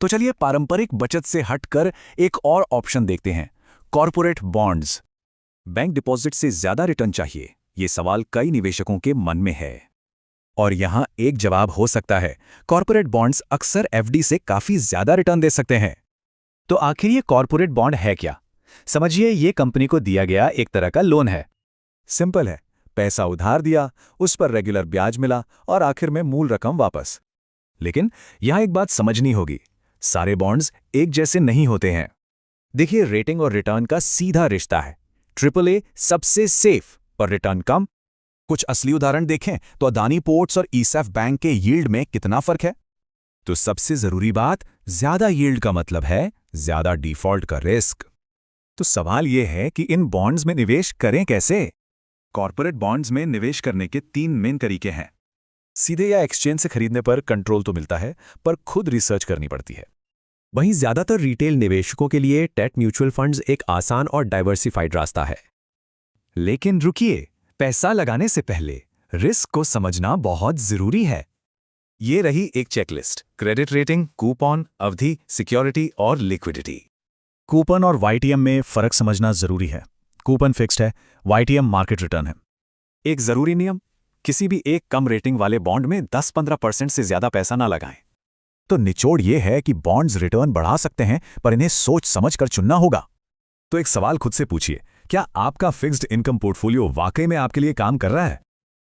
तो चलिए पारंपरिक बचत से हटकर एक और ऑप्शन देखते हैं, कॉर्पोरेट बॉन्ड्स। बैंक डिपॉजिट से ज्यादा रिटर्न चाहिए, ये सवाल कई निवेशकों के मन में है। और यहां एक जवाब हो सकता है, कॉर्पोरेट बॉन्ड्स अक्सर एफडी से काफी ज्यादा रिटर्न दे सकते हैं। तो आखिर ये कॉर्पोरेट बॉन्ड है क्या? समझिए, ये कंपनी को दिया गया एक तरह का लोन है। सिंपल है, पैसा उधार दिया, उस पर रेगुलर ब्याज मिला और आखिर में मूल रकम वापस। लेकिन यहां एक बात समझनी होगी, सारे बॉन्ड्स एक जैसे नहीं होते हैं। देखिए, रेटिंग और रिटर्न का सीधा रिश्ता है। ट्रिपल ए सबसे सेफ, पर रिटर्न कम। कुछ असली उदाहरण देखें तो अदानी पोर्ट्स और ईसएफ बैंक के यील्ड में कितना फर्क है। तो सबसे जरूरी बात, ज्यादा यील्ड का मतलब है ज्यादा डिफॉल्ट का रिस्क। तो सवाल यह है कि इन बॉन्ड्स में निवेश करें कैसे। कॉर्पोरेट बॉन्ड्स में निवेश करने के 3 मेन तरीके हैं। सीधे या एक्सचेंज से खरीदने पर कंट्रोल तो मिलता है, पर खुद रिसर्च करनी पड़ती है। वहीं ज्यादातर रिटेल निवेशकों के लिए डेट म्यूचुअल फंड्स एक आसान और डाइवर्सिफाइड रास्ता है। लेकिन रुकिए, पैसा लगाने से पहले रिस्क को समझना बहुत जरूरी है। ये रही एक चेकलिस्ट, क्रेडिट रेटिंग, कूपन, अवधि, सिक्योरिटी और लिक्विडिटी। कूपन और वाईटीएम में फर्क समझना जरूरी है। कूपन फिक्स्ड है, वाईटीएम मार्केट रिटर्न है। एक जरूरी नियम, किसी भी एक कम रेटिंग वाले बॉन्ड में 10-15% से ज्यादा पैसा ना लगाएं। तो निचोड़ यह है कि बॉन्ड्स रिटर्न बढ़ा सकते हैं, पर इन्हें सोच समझकर चुनना होगा। तो एक सवाल खुद से पूछिए, क्या आपका फिक्स्ड इनकम पोर्टफोलियो वाकई में आपके लिए काम कर रहा है?